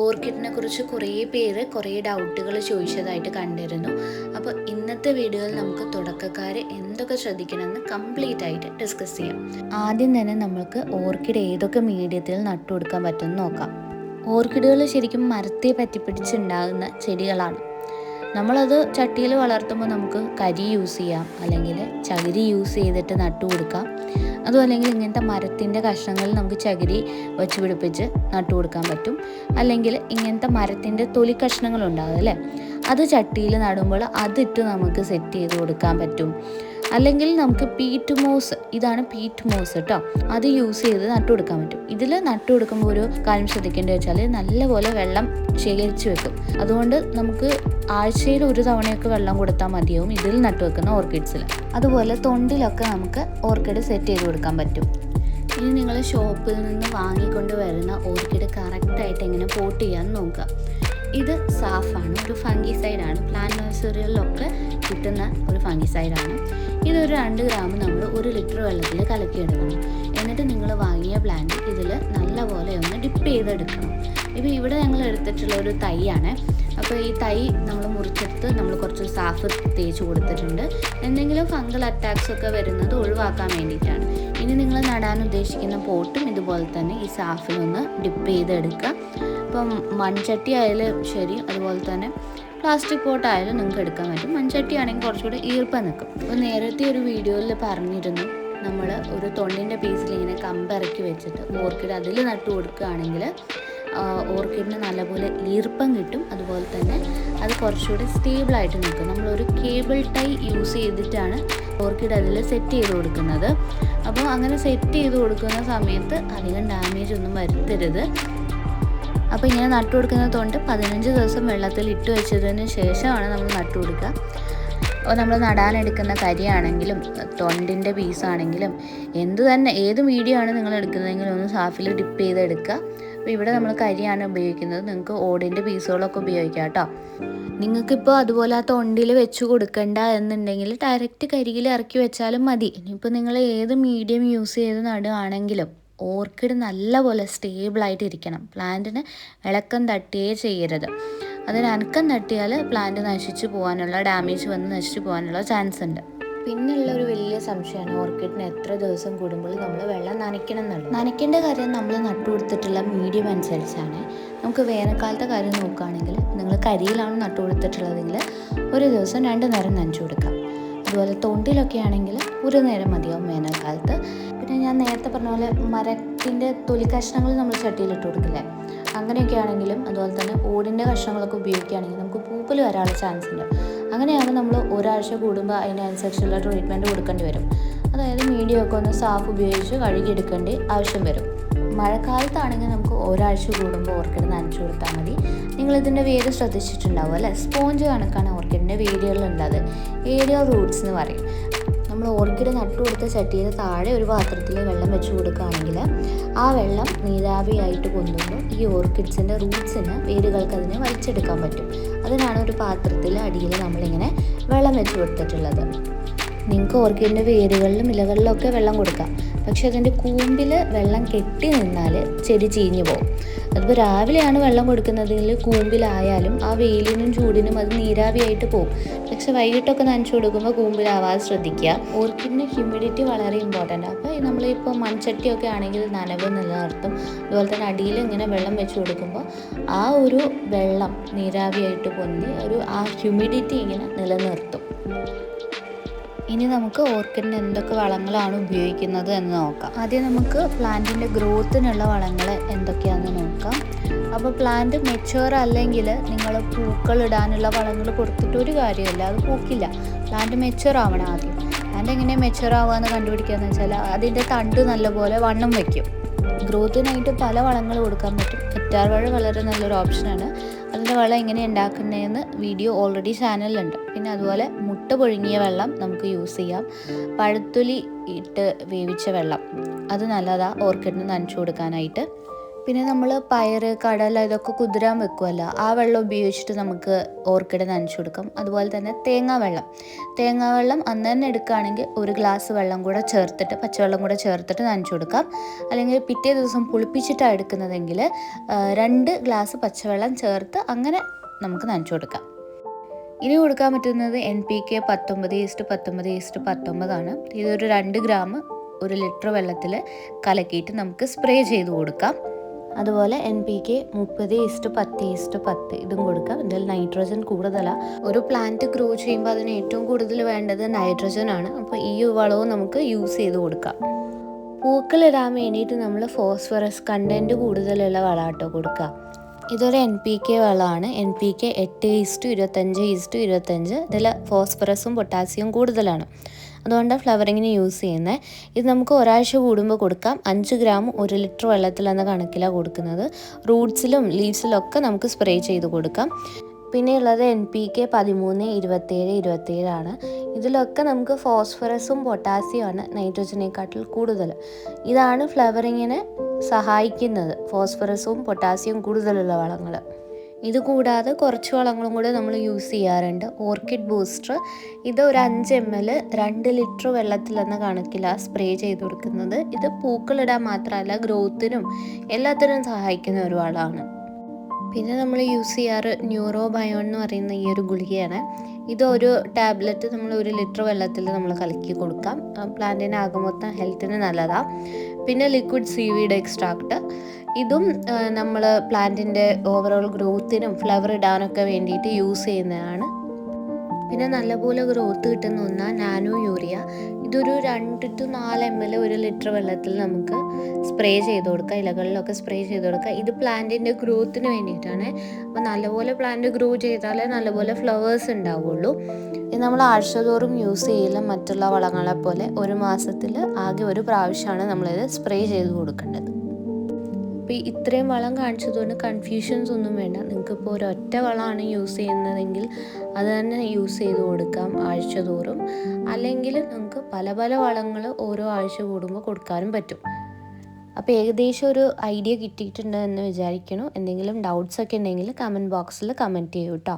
ഓർക്കിഡിനെ കുറിച്ച് കുറേ പേര് കുറേ ഡൗട്ടുകൾ ചോദിച്ചതായിട്ട് കണ്ടിരുന്നു. അപ്പോൾ ഇന്നത്തെ വീഡിയോയിൽ നമുക്ക് തുടക്കക്കാർ എന്തൊക്കെ ശ്രദ്ധിക്കണമെന്ന് കംപ്ലീറ്റ് ആയിട്ട് ഡിസ്കസ് ചെയ്യാം. ആദ്യം തന്നെ നമ്മൾക്ക് ഓർക്കിഡ് ഏതൊക്കെ മീഡിയത്തിൽ നട്ടുകൊടുക്കാൻ പറ്റുമെന്ന് നോക്കാം. ഓർക്കിഡുകൾ ശരിക്കും മരത്തെ പറ്റിപ്പിടിച്ചുണ്ടാകുന്ന ചെടികളാണ്. നമ്മളത് ചട്ടിയിൽ വളർത്തുമ്പോൾ നമുക്ക് കരി യൂസ് ചെയ്യാം, അല്ലെങ്കിൽ ചകിരി യൂസ് ചെയ്തിട്ട് നട്ടു കൊടുക്കാം. അതും അല്ലെങ്കിൽ ഇങ്ങനത്തെ മരത്തിൻ്റെ കഷ്ണങ്ങൾ നമുക്ക് ചകിരി വെച്ച് പിടിപ്പിച്ച് നട്ടു കൊടുക്കാൻ പറ്റും. അല്ലെങ്കിൽ ഇങ്ങനത്തെ മരത്തിൻ്റെ തൊലി കഷ്ണങ്ങളുണ്ടാകും അല്ലേ, അത് ചട്ടിയിൽ നടുമ്പോൾ അതിട്ട് നമുക്ക് സെറ്റ് ചെയ്ത് കൊടുക്കാൻ പറ്റും. അല്ലെങ്കിൽ നമുക്ക് പീറ്റ് മോസ്, ഇതാണ് പീറ്റ് മോസ് കേട്ടോ, അത് യൂസ് ചെയ്ത് നട്ടു കൊടുക്കാൻ പറ്റും. ഇതിൽ നട്ടു കൊടുക്കുമ്പോൾ ഒരു കാര്യം ശ്രദ്ധിക്കേണ്ടത് വെച്ചാൽ നല്ലപോലെ വെള്ളം ശേഖരിച്ച് വെക്കും. അതുകൊണ്ട് നമുക്ക് ആഴ്ചയിൽ ഒരു തവണയൊക്കെ വെള്ളം കൊടുത്താൽ മതിയാവും ഇതിൽ നട്ടു വെക്കുന്ന ഓർക്കിഡ്സിൽ. അതുപോലെ തൊണ്ടിലൊക്കെ നമുക്ക് ഓർക്കിഡ് സെറ്റ് ചെയ്ത് കൊടുക്കാൻ പറ്റും. ഇനി നിങ്ങൾ ഷോപ്പിൽ നിന്ന് വാങ്ങിക്കൊണ്ട് വരുന്ന ഓർക്കിഡ് കറക്റ്റായിട്ട് എങ്ങനെ പോട്ട് ചെയ്യാമെന്ന് നോക്കുക. ഇത് സാഫാണ്, ഒരു ഫംഗിസൈഡാണ്. പ്ലാന്റ് നഴ്സറികളിലൊക്കെ കിട്ടുന്ന ഒരു ഫംഗിസൈഡാണ്. ഇതൊരു 2 ഗ്രാം നമ്മൾ 1 ലിറ്റർ വെള്ളത്തിൽ കലക്കിയെടുക്കണം. എന്നിട്ട് നിങ്ങൾ വാങ്ങിയ പ്ലാന്റ് ഇതിൽ നല്ലപോലെ ഒന്ന് ഡിപ്പ് ചെയ്തെടുക്കണം. ഇപ്പോൾ ഇവിടെ ഞങ്ങൾ എടുത്തിട്ടുള്ള ഒരു തൈയാണ്. അപ്പോൾ ഈ തൈ നമ്മൾ മുറിച്ചെടുത്ത് നമ്മൾ കുറച്ച് സാഫ് തേച്ച് കൊടുത്തിട്ടുണ്ട്. എന്തെങ്കിലും ഫംഗൽ അറ്റാക്സ് ഒക്കെ വരുന്നത് ഒഴിവാക്കാൻ വേണ്ടിയിട്ടാണ്. ഇനി നിങ്ങൾ നടാൻ ഉദ്ദേശിക്കുന്ന പോട്ടും ഇതുപോലെ തന്നെ ഈ സാഫിലൊന്ന് ഡിപ്പ് ചെയ്തെടുക്കുക. ഇപ്പം മൺചട്ടി ആയാലും ശരി, അതുപോലെ തന്നെ പ്ലാസ്റ്റിക് പോട്ടായാലും നിങ്ങൾക്ക് എടുക്കാൻ പറ്റും. മൺചട്ടി ആണെങ്കിൽ കുറച്ചുകൂടി ഈർപ്പം നിൽക്കും. അപ്പോൾ നേരത്തെ ഒരു വീഡിയോയിൽ പറഞ്ഞിരുന്നു, നമ്മൾ ഒരു തൊണ്ടിൻ്റെ പീസിൽ ഇങ്ങനെ കമ്പിറക്കി വെച്ചിട്ട് ഓർക്കിഡ് അതിൽ നട്ടു കൊടുക്കുകയാണെങ്കിൽ ഓർക്കിഡിന് നല്ലപോലെ ഈർപ്പം കിട്ടും. അതുപോലെ തന്നെ അത് കുറച്ചുകൂടി സ്റ്റേബിളായിട്ട് നിൽക്കും. നമ്മളൊരു കേബിൾ ടൈ യൂസ് ചെയ്തിട്ടാണ് ഓർക്കിഡ് അതിൽ സെറ്റ് ചെയ്ത് കൊടുക്കുന്നത്. അപ്പോൾ അങ്ങനെ സെറ്റ് ചെയ്ത് കൊടുക്കുന്ന സമയത്ത് അധികം ഡാമേജ് ഒന്നും വരുത്തരുത്. അപ്പോൾ ഇങ്ങനെ നട്ടു കൊടുക്കുന്ന തൊണ്ട് 15 ദിവസം വെള്ളത്തിൽ ഇട്ട് വെച്ചതിന് ശേഷമാണ് നമ്മൾ നട്ടു കൊടുക്കുക. അപ്പോൾ നമ്മൾ നടാനെടുക്കുന്ന കരിയാണെങ്കിലും തൊണ്ടിൻ്റെ പീസാണെങ്കിലും ഏത് മീഡിയം ആണ് നിങ്ങൾ എടുക്കുന്നതെങ്കിലും ഒന്ന് സാഫിൽ ഡിപ്പ് ചെയ്തെടുക്കുക. അപ്പോൾ ഇവിടെ നമ്മൾ കരിയാണ് ഉപയോഗിക്കുന്നത്. നിങ്ങൾക്ക് ഓടിൻ്റെ പീസുകളൊക്കെ ഉപയോഗിക്കാം കേട്ടോ. നിങ്ങൾക്കിപ്പോൾ അതുപോലെ ആ തൊണ്ടിൽ വെച്ച് കൊടുക്കണ്ട എന്നുണ്ടെങ്കിൽ ഡയറക്റ്റ് കരിയിൽ ഇറക്കി വെച്ചാലും മതി. ഇനിയിപ്പോൾ നിങ്ങൾ ഏത് മീഡിയം യൂസ് ചെയ്ത് നടുകയാണെങ്കിലും ഓർക്കിഡ് നല്ലപോലെ സ്റ്റേബിളായിട്ട് ഇരിക്കണം. പ്ലാന്റിന് ഇളക്കം തട്ടുകയേ ചെയ്യരുത്. അതിന് അനക്കം തട്ടിയാൽ പ്ലാന്റ് നശിച്ചു പോകാനുള്ള, ഡാമേജ് വന്ന് നശിച്ചു പോകാനുള്ള ചാൻസ് ഉണ്ട്. പിന്നെയുള്ള ഒരു വലിയ സംശയമാണ് ഓർക്കിഡിന് എത്ര ദിവസം കൂടുമ്പോൾ നമ്മൾ വെള്ളം നനയ്ക്കണം എന്നുള്ളത്. നനയ്ക്കേണ്ട കാര്യം നമ്മൾ നട്ടു കൊടുത്തിട്ടുള്ള മീഡിയം അനുസരിച്ചാണ്. നമുക്ക് വേനൽക്കാലത്തെ കാര്യം നോക്കുകയാണെങ്കിൽ നിങ്ങൾ കരിയിലാണ് നട്ടു കൊടുത്തിട്ടുള്ളതെങ്കിൽ ഒരു ദിവസം 2 നേരം നനച്ചു കൊടുക്കാം. അതുപോലെ തൊണ്ടിലൊക്കെ ആണെങ്കിൽ ഒരു നേരം മതിയാവും വേനൽക്കാലത്ത്. പിന്നെ ഞാൻ നേരത്തെ പറഞ്ഞ പോലെ മരത്തിൻ്റെ തൊലി കഷ്ണങ്ങൾ നമ്മൾ ചട്ടിയിലിട്ട് കൊടുക്കില്ലേ, അങ്ങനെയൊക്കെ ആണെങ്കിലും അതുപോലെ തന്നെ ഓടിൻ്റെ കഷ്ണങ്ങളൊക്കെ ഉപയോഗിക്കുകയാണെങ്കിൽ നമുക്ക് പൂപ്പൽ വരാനുള്ള ചാൻസ് ഉണ്ട്. അങ്ങനെയാകുമ്പോൾ നമ്മൾ ഒരാഴ്ച കൂടുമ്പോൾ അതിനനുസരിച്ചുള്ള ട്രീറ്റ്മെൻറ്റ് കൊടുക്കേണ്ടി വരും. അതായത് മീഡിയമൊക്കെ ഒന്ന് സാഫ് ഉപയോഗിച്ച് കഴുകിയെടുക്കേണ്ട ആവശ്യം വരും. മഴക്കാലത്താണെങ്കിൽ നമുക്ക് ഒരാഴ്ച കൂടുമ്പോൾ ഓർക്കിഡ് നനച്ചു കൊടുത്താൽ മതി. നിങ്ങളിതിൻ്റെ വേര് ശ്രദ്ധിച്ചിട്ടുണ്ടാവും അല്ലേ, സ്പോഞ്ച് കണക്കാണ് ഓർക്കിഡിൻ്റെ വേരുകളുള്ളത്. ഏരിയ റൂട്ട്സ് എന്ന് പറയും. നമ്മൾ ഓർക്കിഡ് നട്ടു കൊടുത്ത ചട്ടിയിൽ താഴെ ഒരു പാത്രത്തിൽ വെള്ളം വെച്ച് കൊടുക്കുകയാണെങ്കിൽ ആ വെള്ളം നീരാവിയായിട്ട് കൊണ്ടുമ്പോൾ ഈ ഓർക്കിഡ്സിൻ്റെ റൂട്ട്സിന് വേരുകൾക്ക് അതിനെ വലിച്ചെടുക്കാൻ പറ്റും. അതിനാണ് ഒരു പാത്രത്തിൽ അടിയിൽ നമ്മളിങ്ങനെ വെള്ളം വെച്ച് കൊടുത്തിട്ടുള്ളത്. നിങ്ങൾക്ക് ഓർക്കിഡിൻ്റെ വേരുകളിലും ഇലകളിലൊക്കെ വെള്ളം കൊടുക്കാം. പക്ഷെ അതിൻ്റെ കൂമ്പിൽ വെള്ളം കെട്ടി നിന്നാൽ ചെടി ചീഞ്ഞു പോകും. അതിപ്പോൾ രാവിലെയാണ് വെള്ളം കൊടുക്കുന്നതെങ്കിൽ കൂമ്പിലായാലും ആ വെയിലിനും ചൂടിനും അത് നീരാവിയായിട്ട് പോകും. പക്ഷെ വൈകിട്ടൊക്കെ നനച്ചു കൊടുക്കുമ്പോൾ കൂമ്പിലാവാതെ ശ്രദ്ധിക്കുക. ഓർക്കിഡിന് ഹ്യൂമിഡിറ്റി വളരെ ഇമ്പോർട്ടൻ്റ്. അപ്പോൾ നമ്മളിപ്പോൾ മൺചട്ടിയൊക്കെ ആണെങ്കിൽ നനവ് നിലനിർത്തും. അതുപോലെ തന്നെ അടിയിൽ ഇങ്ങനെ വെള്ളം വെച്ച് കൊടുക്കുമ്പോൾ ആ ഒരു വെള്ളം നീരാവിയായിട്ട് പൊന്തി ആ ഹ്യൂമിഡിറ്റി ഇങ്ങനെ നിലനിർത്തും. ഇനി നമുക്ക് ഓർക്കിഡിന് എന്തൊക്കെ വളങ്ങളാണ് ഉപയോഗിക്കുന്നത് എന്ന് നോക്കാം. ആദ്യം നമുക്ക് പ്ലാന്റിൻ്റെ ഗ്രോത്തിനുള്ള വളങ്ങൾ എന്തൊക്കെയാണെന്ന് നോക്കാം. അപ്പോൾ പ്ലാന്റ് മെച്യൂർ അല്ലെങ്കിൽ നിങ്ങൾ പൂക്കളിടാനുള്ള വളങ്ങൾ കൊടുത്തിട്ട് ഒരു കാര്യമില്ല, അത് പൂക്കില്ല. പ്ലാന്റ് മെച്യൂർ ആവണം ആദ്യം. പ്ലാന്റ് എങ്ങനെ മെച്യൂർ ആവുകയെന്ന് കണ്ടുപിടിക്കുകയെന്ന് വെച്ചാൽ അതിൻ്റെ തണ്ട് നല്ലപോലെ വണ്ണം വയ്ക്കും. ഗ്രോത്തിനായിട്ട് പല വളങ്ങൾ കൊടുക്കാൻ പറ്റും. കറ്റാർ വാഴ വളരെ നല്ലൊരു ഓപ്ഷനാണ്. അതിൻ്റെ വളം എങ്ങനെ ഉണ്ടാക്കുന്നതെന്ന് വീഡിയോ ഓൾറെഡി ചാനലിലുണ്ട്. പിന്നെ അതുപോലെ മുട്ട പുഴുങ്ങിയ വെള്ളം നമുക്ക് യൂസ് ചെയ്യാം. പഴത്തൊലി ഇട്ട് വേവിച്ച വെള്ളം അത് നല്ലതാണ് ഓർക്കിഡിന് നനച്ചു കൊടുക്കാനായിട്ട്. പിന്നെ നമ്മൾ പയറ്, കടല ഇതൊക്കെ കുതിരാൻ വെക്കുമല്ലോ, ആ വെള്ളം ഉപയോഗിച്ചിട്ട് നമുക്ക് ഓർക്കിഡ് നനച്ചു കൊടുക്കാം. അതുപോലെ തന്നെ തേങ്ങാവെള്ളം അന്ന് തന്നെ എടുക്കുകയാണെങ്കിൽ 1 ഗ്ലാസ് വെള്ളം കൂടെ ചേർത്തിട്ട്, പച്ചവെള്ളം കൂടെ ചേർത്തിട്ട് നനച്ചു കൊടുക്കാം. അല്ലെങ്കിൽ പിറ്റേ ദിവസം പുളിപ്പിച്ചിട്ടാണ് എടുക്കുന്നതെങ്കിൽ 2 ഗ്ലാസ് പച്ചവെള്ളം ചേർത്ത് അങ്ങനെ നമുക്ക് നനച്ചു കൊടുക്കാം. ഇനി കൊടുക്കാൻ പറ്റുന്നത് NPK 19:19:19 ഇതൊരു 2 ഗ്രാം 1 ലിറ്റർ വെള്ളത്തിൽ കലക്കിയിട്ട് നമുക്ക് സ്പ്രേ ചെയ്ത് കൊടുക്കാം. അതുപോലെ NPK 30:10:10 ഇതും കൊടുക്കാം. ഇതിൽ നൈട്രജൻ കൂടുതലാണ്. ഒരു പ്ലാന്റ് ഗ്രോ ചെയ്യുമ്പോൾ അതിന് ഏറ്റവും കൂടുതൽ വേണ്ടത് നൈട്രജൻ ആണ്. അപ്പോൾ ഈ വളവും നമുക്ക് യൂസ് ചെയ്ത് കൊടുക്കാം. പൂക്കളിടാൻ വേണ്ടിയിട്ട് നമ്മൾ ഫോസ്ഫറസ് കണ്ടൻറ്റ് കൂടുതലുള്ള വളമാട്ടോ കൊടുക്കുക. ഇതൊരു NPK വളമാണ്. NPK 8:25:25. ഇതിൽ ഫോസ്ഫറസും പൊട്ടാസ്യവും കൂടുതലാണ്. അതുകൊണ്ട് ഫ്ലവറിങ്ങിന് യൂസ് ചെയ്യുന്നത്. ഇത് നമുക്ക് ഒരാഴ്ച കൂടുമ്പോൾ കൊടുക്കാം. 5 ഗ്രാം 1 ലിറ്റർ വെള്ളത്തിൽ എന്ന കണക്കിലാണ് കൊടുക്കുന്നത്. റൂട്ട്സിലും ലീവ്സിലും ഒക്കെ നമുക്ക് സ്പ്രേ ചെയ്ത് കൊടുക്കാം. പിന്നെ ഉള്ളത് NPK 13:27:27 ആണ്. ഇതിലൊക്കെ നമുക്ക് ഫോസ്ഫറസും പൊട്ടാസ്യമാണ് നൈട്രജനേക്കാട്ടിൽ കൂടുതൽ. ഇതാണ് ഫ്ലവറിങ്ങിന് സഹായിക്കുന്നത്, ഫോസ്ഫറസും പൊട്ടാസ്യവും കൂടുതലുള്ള വളങ്ങൾ. ഇത് കൂടാതെ കുറച്ച് വളങ്ങളും കൂടെ നമ്മൾ യൂസ് ചെയ്യാറുണ്ട്. ഓർക്കിഡ് ബൂസ്റ്റർ, ഇത് ഒരു 5 ml 2 ലിറ്റർ വെള്ളത്തിൽ എന്ന കണക്കിലാണ് സ്പ്രേ ചെയ്ത് കൊടുക്കുന്നത്. ഇത് പൂക്കളിടാൻ മാത്രമല്ല ഗ്രോത്തിനും എല്ലാത്തിനും സഹായിക്കുന്ന ഒരു വളമാണ്. പിന്നെ നമ്മൾ യൂസ് ചെയ്യാറ് ന്യൂറോബയോൺ എന്ന് പറയുന്ന ഈ ഒരു ഗുളികയാണ്. ഇത് ഒരു ടാബ്ലറ്റ് നമ്മൾ 1 ലിറ്റർ വെള്ളത്തിൽ നമ്മൾ കലക്കി കൊടുക്കാം. പ്ലാന്റിന് ആകെ മൊത്തം ഹെൽത്തിന് നല്ലതാണ്. പിന്നെ ലിക്വിഡ് സീവീഡ് എക്സ്ട്രാക്റ്റ്, ഇതും നമ്മൾ പ്ലാന്റിൻ്റെ ഓവറോൾ ഗ്രോത്തിനും ഫ്ലവർ ഇടാനൊക്കെ വേണ്ടിയിട്ട് യൂസ് ചെയ്യുന്നതാണ്. പിന്നെ നല്ലപോലെ ഗ്രോത്ത് കിട്ടുന്ന ഒന്നാണ് നാനോ യൂറിയ. ഇതൊരു 2 to 4 ml 1 ലിറ്റർ വെള്ളത്തിൽ നമുക്ക് സ്പ്രേ ചെയ്ത് കൊടുക്കുക, ഇലകളിലൊക്കെ സ്പ്രേ ചെയ്ത് കൊടുക്കുക. ഇത് പ്ലാന്റിൻ്റെ ഗ്രോത്തിന് വേണ്ടിയിട്ടാണ്. അപ്പോൾ നല്ലപോലെ പ്ലാന്റ് ഗ്രോ ചെയ്താലേ നല്ലപോലെ ഫ്ലവേഴ്സ് ഉണ്ടാവുള്ളൂ. ഇത് നമ്മൾ ആഴ്ചതോറും യൂസ് ചെയ്യില്ല. മറ്റുള്ള വളങ്ങളെ പോലെ 1 മാസത്തിൽ ആകെ 1 പ്രാവശ്യമാണ് നമ്മളിത് സ്പ്രേ ചെയ്ത് കൊടുക്കേണ്ടത്. അപ്പോൾ ഇത്രയും വളം കാണിച്ചതുകൊണ്ട് കൺഫ്യൂഷൻസ് ഒന്നും വേണ്ട. നിങ്ങൾക്കിപ്പോൾ ഒരൊറ്റ വളമാണ് യൂസ് ചെയ്യുന്നതെങ്കിൽ അത് തന്നെ യൂസ് ചെയ്ത് കൊടുക്കാം ആഴ്ചതോറും. അല്ലെങ്കിൽ നിങ്ങൾക്ക് പല പല വളങ്ങൾ ഓരോ ആഴ്ച കൂടുമ്പോൾ കൊടുക്കാനും പറ്റും. അപ്പോൾ ഏകദേശം ഒരു ഐഡിയ കിട്ടിയിട്ടുണ്ട് എന്ന് വിചാരിക്കുന്നു. എന്തെങ്കിലും ഡൗട്ട്സ് ഒക്കെ ഉണ്ടെങ്കിൽ കമൻറ്റ് ബോക്സിൽ കമൻറ്റ് ചെയ്യൂ കേട്ടോ.